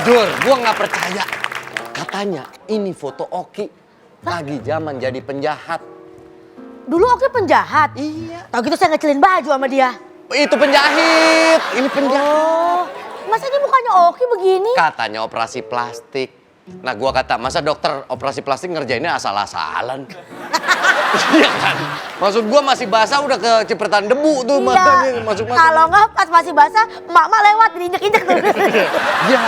Dur, gua nggak percaya. Katanya ini foto Oki lagi zaman jadi penjahat. Dulu Oki penjahat? Iya. Tahu gitu saya ngecilin baju sama dia. Itu penjahit, ini penjahat. Oh, masa ini mukanya Oki begini? Katanya operasi plastik. Nah gua kata, masa dokter operasi plastik ngerjainnya asal-asalan? Iya kan? Maksud gua masih basah udah kecipratan debu tuh matanya masuk. Kalau nggak pas masih basah, emak-emak lewat diinjek-injek tuh. Ya.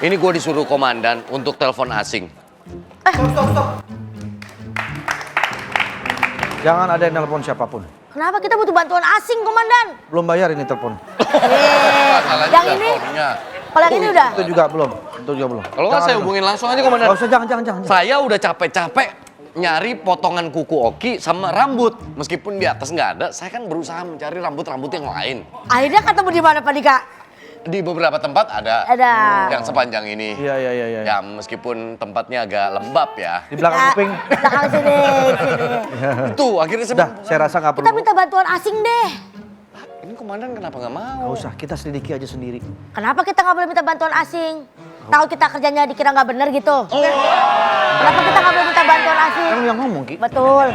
Ini gua disuruh komandan untuk telepon asing. Stop. Jangan ada yang telepon siapapun. Kenapa kita butuh bantuan asing, Komandan? Belum bayar ini telepon. Yang ini? Kalau yang ini udah? Itu juga belum. Kalau nggak saya hubungin langsung aja komandan. Nggak usah, jangan. Saya udah capek-capek nyari potongan kuku Oki sama rambut. Meskipun di atas nggak ada, saya kan berusaha mencari rambut-rambut yang lain. Akhirnya ketemu di mana, Pak Dika? Di beberapa tempat ada. Ada. Yang sepanjang ini. Iya. Ya meskipun tempatnya agak lembab ya. Di belakang kuping. Belakang sini. Itu akhirnya Sudah, saya rasa nggak perlu. Kita minta bantuan asing deh. Ini komandan kenapa nggak mau? Nggak usah, kita selidiki aja sendiri. Kenapa kita nggak boleh minta bantuan asing? Tahu kita kerjanya dikira nggak bener gitu. Kenapa kita nggak boleh minta bantuan asing? Kan yang ngomong, Ki. Betul.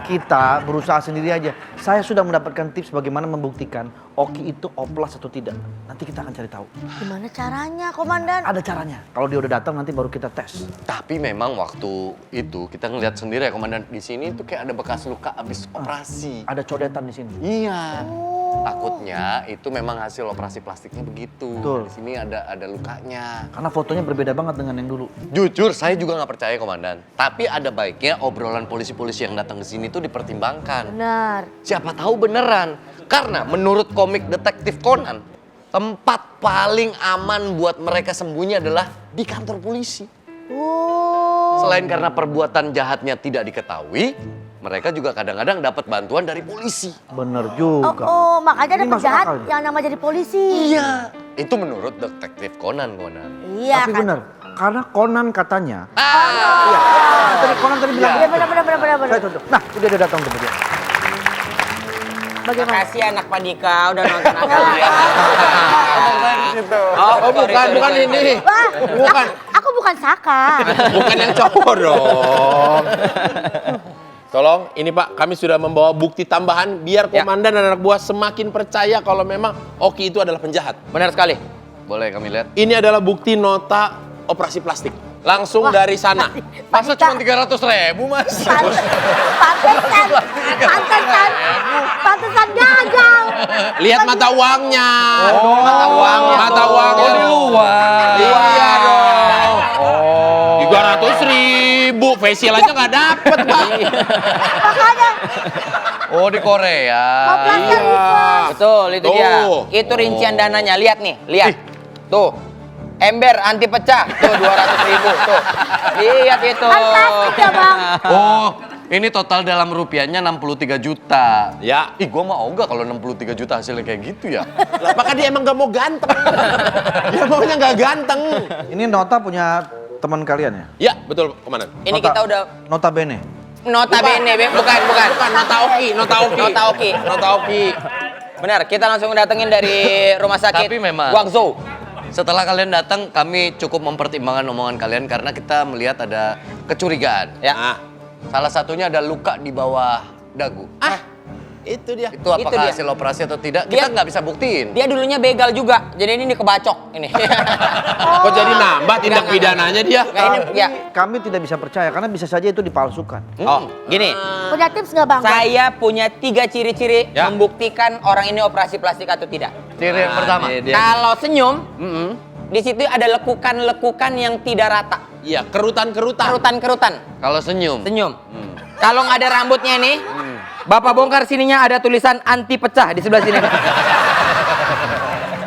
Kita berusaha sendiri aja. Saya sudah mendapatkan tips bagaimana membuktikan Oki itu oplas atau tidak. Nanti kita akan cari tahu. Gimana caranya, Komandan? Ada caranya. Kalau dia udah datang nanti baru kita tes. Tapi memang waktu itu kita ngeliat sendiri ya komandan, di sini tuh kayak ada bekas luka abis operasi. Ada codetan di sini. Iya. Takutnya itu memang hasil operasi plastiknya begitu. Betul. Di sini ada lukanya. Karena fotonya berbeda banget dengan yang dulu. Jujur saya juga nggak percaya komandan. Tapi ada baiknya obrolan polisi-polisi yang datang ke sini tuh dipertimbangkan. Benar. Siapa tahu beneran. Karena menurut komik detektif Conan, tempat paling aman buat mereka sembunyi adalah di kantor polisi. Oh. Selain karena perbuatan jahatnya tidak diketahui, mereka juga kadang-kadang dapat bantuan dari polisi. Bener juga. Makanya ada Ini masuk penjahat akal nih. yang nama jadi polisi. Iya. Itu menurut detektif Conan. Iya Tapi kan. bener, karena Conan katanya. Ah. Iya. Tadi Conan tadi bilang. Iya benar. Saya contoh. Nah, udah dia datang tuh dia. Bagaimana? Makasih anak Pak Dika udah nonton aku. Oh, bukan ini. Wah, Bukan. aku bukan Saka. Bukan yang cowok dong. Tolong, ini Pak, kami sudah membawa bukti tambahan biar komandan dan anak buah semakin percaya kalau memang Oki itu adalah penjahat. Benar sekali. Boleh kami lihat? Ini adalah bukti nota operasi plastik. Langsung dari sana. Masa cuma 300.000 mas? Pantesan gagal. Lihat mata uangnya. Mata uangnya. Mata uangnya. Oh, di luar. Iya dong. 300.000. Facial aja nggak dapet, Pak. Makanya Oh, di Korea. mau pelatihan reverse. Betul, itu dia. Tuh. Itu rincian dananya. Lihat nih, lihat. Tuh. Ember anti pecah. Tuh 200.000 tuh. Lihat itu. Kan plastik ya bang. Oh, ini total dalam rupiahnya 63 juta. Ya. Ih, gua mau ogah kalau 63 juta hasilnya kayak gitu ya. Lah, maka dia emang nggak mau ganteng. Dia maunya nggak ganteng. Ini nota punya teman kalian ya? Ya, betul, komandan. Ini kita udah Nota bene. nota bene, bukan. Bukan, nota Oki. Nota Oki. Benar, kita langsung datengin dari rumah sakit Tapi memang- Guangzhou. Setelah kalian datang, kami cukup mempertimbangkan omongan kalian karena kita melihat ada kecurigaan. Ya. Nah, Salah satunya ada luka di bawah dagu. itu dia. Itu apakah dia. hasil operasi atau tidak? Dia- Kita nggak bisa buktiin. Dia dulunya begal juga. Jadi ini kebacok ini. Kok jadi nambah tindak pidananya dia? Nggak, ini ya. Kami tidak bisa percaya karena bisa saja itu dipalsukan. Oh, gini. Punya tips nggak bang? Saya punya 3 ciri-ciri Ya. membuktikan orang ini operasi plastik atau tidak. Ciri yang pertama. Kalau senyum, di situ ada lekukan-lekukan yang tidak rata. Iya, kerutan-kerutan. Kerutan-kerutan. Kalau senyum. Senyum. Kalau nggak ada rambutnya nih, Bapak bongkar sininya ada tulisan anti pecah di sebelah sini.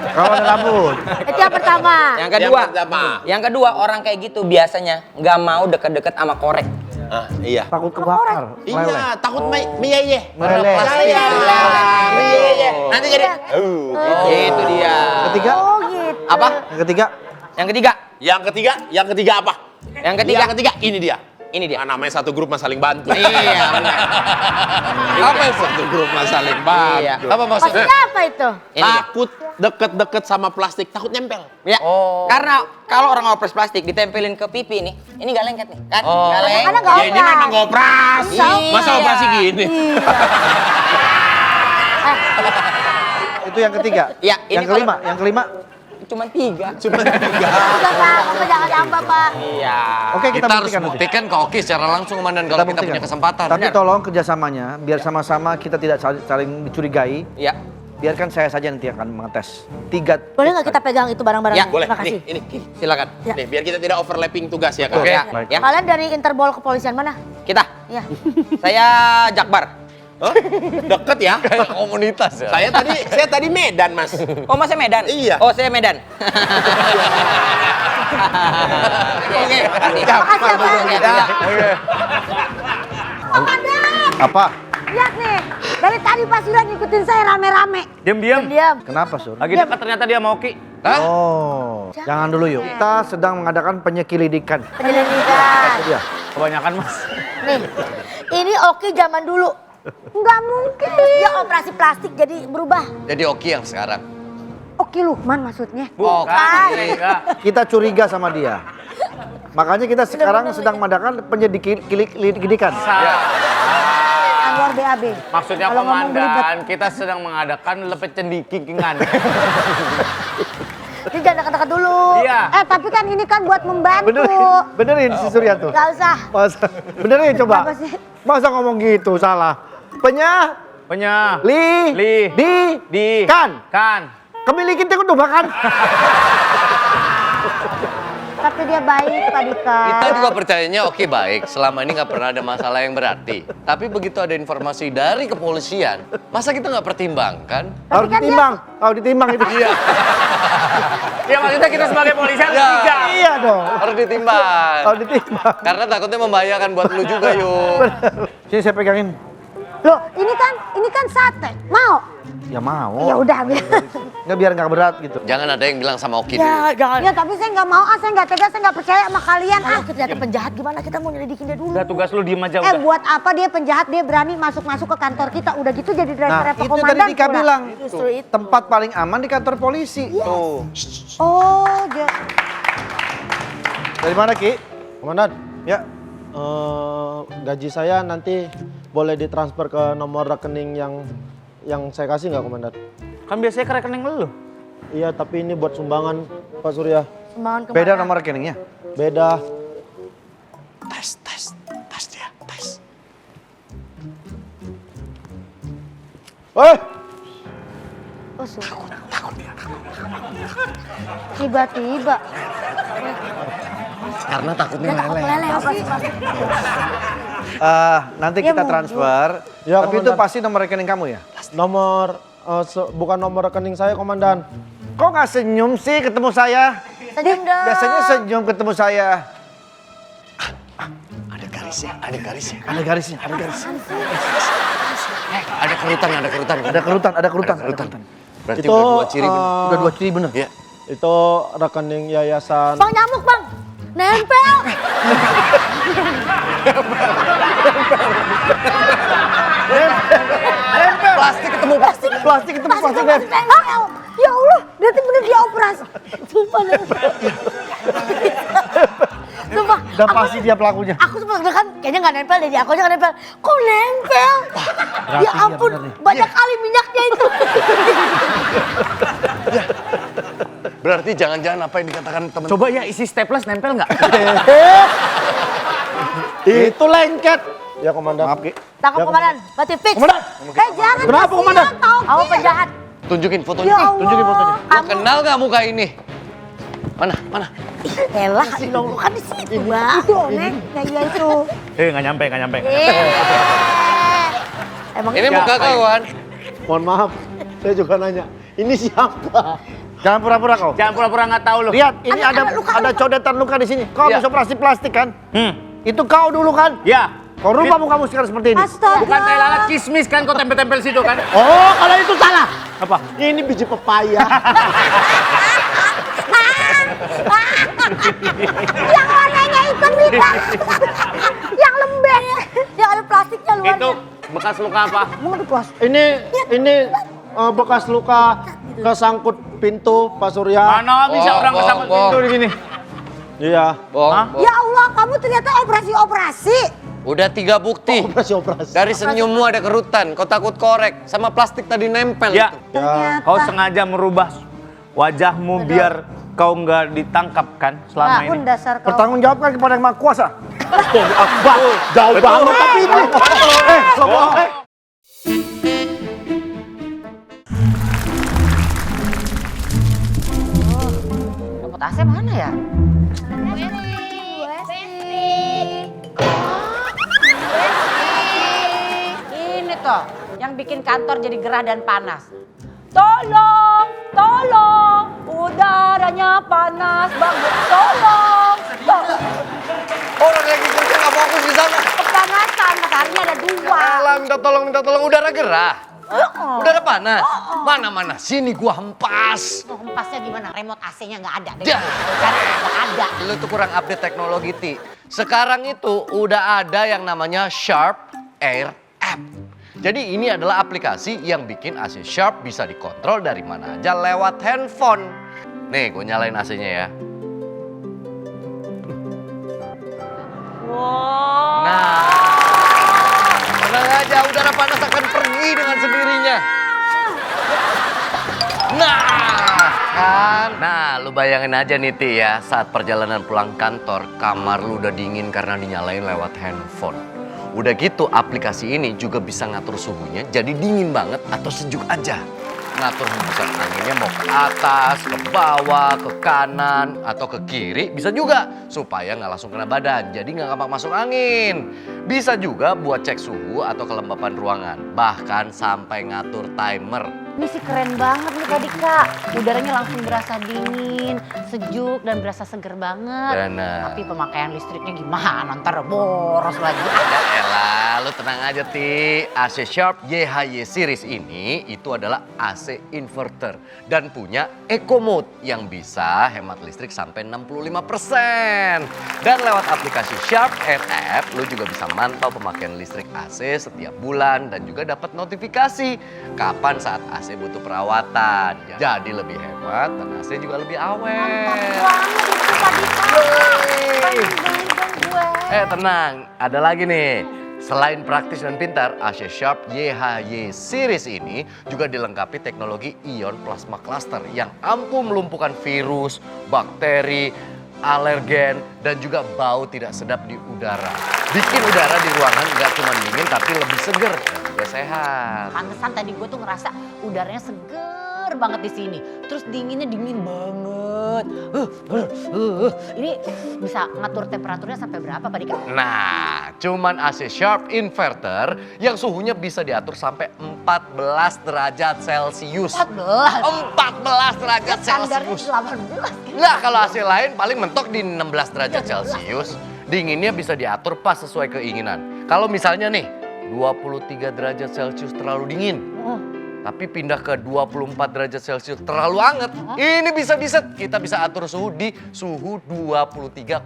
Kalau ada rambut. Itu yang pertama. Yang kedua, Yang pertama. yang kedua orang kayak gitu biasanya nggak mau deket-deket sama korek. Ah, iya. Takut kebakar. meleleh. Iya, takut meyeye. Meleleh. Nanti jadi Itu dia. Ketiga? Oh gitu. Apa? Yang ketiga? Yang ketiga. yang ketiga apa? Yang ketiga. Yang ketiga ini dia. Ini dia. Namanya satu grup mah saling bantu. Iya, benar. Apa itu satu grup mah saling bantu? Iya. Apa maksudnya? Maksudnya apa itu? Ini dia. Takut deket-deket sama plastik, takut nempel. Ya, karena kalau orang ngopres plastik ditempelin ke pipi nih, ini gak lengket nih, kan? Gak lengket. Karena nggak Ya ini memang operasi. Iya. Masa operasi gini? Itu yang ketiga. Ya, ini yang kelima, yang kelima. Cuma 3. Cuma 3. Udah Pak, Bapak jangan diambah Pak. Iya. Oke, Kita kita harus buktikan nanti. buktikan ke Oki secara langsung komandan kalau kita buktikan. punya kesempatan. Tapi tolong kerjasamanya, biar sama-sama kita tidak saling dicurigai. Iya. Biarkan saya saja nanti akan mengetes. 3. Boleh nggak kita pegang itu barang-barangnya? Ya, Boleh. Terima kasih. Nih, silakan. Ya. Nih, biar kita tidak overlapping tugas ya, Kak. Oke. Ya. Baik. Ya. Kalian dari Interpol kepolisian mana? Kita. Ya. Saya Jakbar. Hah? Deket ya? Kayak komunitas ya. Saya tadi Medan, Mas. Oh, Masnya Medan? Iya. Oh, saya Medan. Oke, makasih. Makasih ya, Pak. Ya. Komandan, Apa? lihat nih. Dari tadi Pak Surya ngikutin saya rame-rame. Diam-diam. Diam. Kenapa, Sur? Lagi dekat ternyata dia mau Oki. Hah? Oh, jangan dulu yuk. Kita sedang mengadakan penyelidikan. Penyelidikan. Itu dia. Kebanyakan mas. Nih, ini Oki zaman dulu. Nggak mungkin. Dia operasi plastik jadi berubah. Jadi Oki yang sekarang. Oki Lukman maksudnya. Bukan. Enggak. Kita curiga sama dia. Makanya kita sekarang sedang mengadakan penyelidikan. Anwar BAB. Maksudnya Kalau ngomong komandan, kita sedang mengadakan cendikingan. Ini jangan dekat-dekat dulu. Iya. Tapi kan ini kan buat membantu. Benerin si Surya tuh. Gak usah. Masa, benerin coba. Apa sih? Masa ngomong gitu salah. Penya. Li. Di. Kan. Kemilikin tuh bahkan. Tapi dia baik, Pak Dika. Kita juga percayanya Oki baik. Selama ini nggak pernah ada masalah yang berarti. Tapi begitu ada informasi dari kepolisian, masa kita nggak pertimbangkan? Harus ditimbang. Harus ditimbang itu. Iya. Ya maksudnya kita sebagai polisi harus Ya. bijak. Iya dong. Harus ditimbang. Harus ditimbang. Karena takutnya membahayakan buat lu juga, yuk. Sini saya pegangin. Loh, ini kan sate. Mau? Ya mau. Ya udah, ambil. Nggak biar nggak berat gitu. Jangan ada yang bilang sama Oki dulu. Ya, jangan. Ya, tapi saya nggak mau. Saya nggak tega, saya nggak percaya sama kalian. Kalau ternyata penjahat gimana kita mau nyelidikin dia dulu? Udah tugas lu diem aja udah. Buat apa dia penjahat, dia berani masuk-masuk ke kantor kita. Udah gitu jadi Nah, driver itu komandan. tadi Dika pula. bilang. Justru itu. Tempat paling aman di kantor polisi. Tuh. Oh, dia. Dari mana, Ki? Komandan, Ya. gaji saya nanti boleh ditransfer ke nomor rekening yang saya kasih nggak, Komandan? Kan biasanya ke rekening lu. Iya, tapi ini buat sumbangan Pak Surya. Sumbangan kemana? Beda nomor rekeningnya. Beda. Tes dia, tes. Oh, takut dia. Tiba-tiba. Karena takutnya Dia takut meleleh. meleleh. Apa sih, Mas? Nanti Ya, kita mau. transfer. Ya, Tapi itu Komandan. pasti nomor rekening kamu ya? Bukan nomor rekening saya, Komandan. Kok nggak senyum sih ketemu saya? Senyum dong. Biasanya senyum ketemu saya. Ada garisnya, ada garisnya. Ada garisnya, ada garisnya. Ada kerutan, ada kerutan. Ada kerutan, ada kerutan. Ada kerutan. Berarti Itu, udah dua ciri bener. Udah 2 ciri bener. Ya. Itu rekening yayasan. Bang nyamuk, Bang. Nempel. Plastik ketemu plastik. Plastik ketemu plastik. Nempel. Ya Allah, dia tuh bener dia operasi. Sumpah. Sumpah. Dan pasti dia pelakunya. Aku sempat kan kayaknya nggak nempel deh, aku aja nggak nempel. Kok nempel? Ya ampun, bener nih. banyak kali minyaknya itu. Berarti jangan-jangan apa yang dikatakan teman. Coba ya isi staples nempel nggak? Itu lengket. Ya, Komandan. Maaf, Ki. Tangkap komandan, berarti fix. Komandan. Jangan. Kenapa, Komandan? Kamu penjahat. Tunjukin Ya fotonya. Allah. Tunjukin fotonya. Lo kenal gak muka ini? Mana? Elah, lo kan di situ, Bang. Itu Oneng, ya itu. Nggak nyampe. Emang Ini muka kawan. Mohon maaf, saya juga nanya. Ini siapa? Jangan pura-pura kau. Jangan pura-pura nggak tahu lu. Lihat, ini Ada ada luka, ada codetan luka di sini. Kau Iya. habis operasi plastik kan? Hmm. Itu kau dulu kan? Ya. Kau rubah mukamu sekarang seperti ini. Astaga. Bukan kayak lalat kismis kan kau tempel-tempel situ kan? Oh, kalau itu salah. Apa? Ini biji pepaya. Yang warnanya hitam beda. Yang lembek. Yang ada plastiknya luarnya. Itu bekas luka apa? Ini bekas luka kesangkut pintu Pak Surya. Mana bisa orang kesambet bohong. pintu di sini? Iya. Bohong. Ya Allah, kamu ternyata operasi. Udah 3 bukti. Operasi. Dari senyummu ada kerutan, kau takut korek, sama plastik tadi nempel Ya, itu. Ya. kau sengaja merubah wajahmu biar kau nggak ditangkap kan selama ini. Dasar kau. Pertanggungjawabkan kepada Yang Maha Kuasa. Jauh banget tapi ini. Remote AC mana ya? Ini toh yang bikin kantor jadi gerah dan panas. Tolong, udaranya panas banget. Tolong. Orang lagi kerja nggak fokus di sana. Kepanasan, mataharinya ada 2. Alah, minta tolong, udara gerah. Udara panas. Mana, sini gua hempas. Hempasnya gimana? Remote AC-nya nggak ada. Dah. Cari nggak ada. Lu tuh kurang update teknologi, Ti. Sekarang itu udah ada yang namanya Sharp Air App. Jadi ini adalah aplikasi yang bikin AC Sharp bisa dikontrol dari mana aja lewat handphone. Nih, gue nyalain AC-nya ya. Wow. Nah, tenang aja, udara panas akan pergi dengan sendirinya. Nah, lu bayangin aja nih, Ti ya, saat perjalanan pulang kantor, kamar lu udah dingin karena dinyalain lewat handphone. Udah gitu, aplikasi ini juga bisa ngatur suhunya jadi dingin banget atau sejuk aja. Ngatur hembusan anginnya mau ke atas, ke bawah, ke kanan, atau ke kiri bisa juga. Supaya nggak langsung kena badan, jadi nggak gampang masuk angin. Bisa juga buat cek suhu atau kelembapan ruangan. Bahkan sampai ngatur timer. Ini sih keren banget nih Kak Dika. Udaranya langsung berasa dingin, sejuk, dan berasa seger banget. Benar. Tapi pemakaian listriknya gimana? Ntar boros lagi. Ya elah, lu tenang aja, Ti. AC Sharp YHY series ini itu adalah AC inverter dan punya Eco Mode yang bisa hemat listrik sampai 65%. Dan lewat aplikasi Sharp Air App, lu juga bisa mantau pemakaian listrik AC setiap bulan dan juga dapat notifikasi kapan saat AC butuh perawatan. Jadi lebih hemat dan AC juga lebih awet. Mantap banget itu Kak Dika. Pengen beli dong gue. Tenang, ada lagi nih. Selain praktis dan pintar, AC Sharp YHY series ini juga dilengkapi teknologi ion plasma cluster yang ampuh melumpuhkan virus, bakteri, alergen, dan juga bau tidak sedap di udara. Bikin udara di ruangan nggak cuma dingin tapi lebih seger dan juga sehat. Pantesan tadi gue tuh ngerasa udaranya seger banget di sini. Terus dinginnya dingin banget. Ini bisa ngatur temperaturnya sampai berapa Pak Dika? Nah, cuman AC Sharp Inverter yang suhunya bisa diatur sampai 14 derajat Celcius. 14 derajat Standarnya Celcius. 18. Nah, kalau AC lain paling mentok di 16 derajat Celcius. Dinginnya bisa diatur pas sesuai keinginan. Kalau misalnya nih, 23 derajat Celcius terlalu dingin. Tapi pindah ke 24 derajat Celcius terlalu hangat. Ini bisa-bisa kita bisa atur suhu di suhu 23,5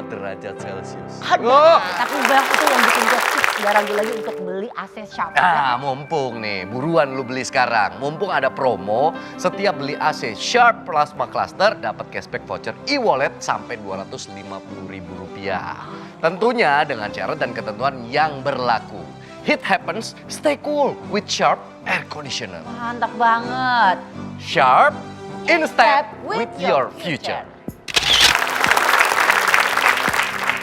derajat Celcius. Tapi Bang itu yang bikin gue gak ragu lagi untuk beli AC Sharp. Nah, mumpung nih, buruan lu beli sekarang. Mumpung ada promo, setiap beli AC Sharp Plasma Cluster dapat cashback voucher e-wallet sampai Rp250.000. Tentunya dengan syarat dan ketentuan yang berlaku. Heat happens, stay cool with Sharp Air Conditioner. Mantap banget. Sharp, in step with your future.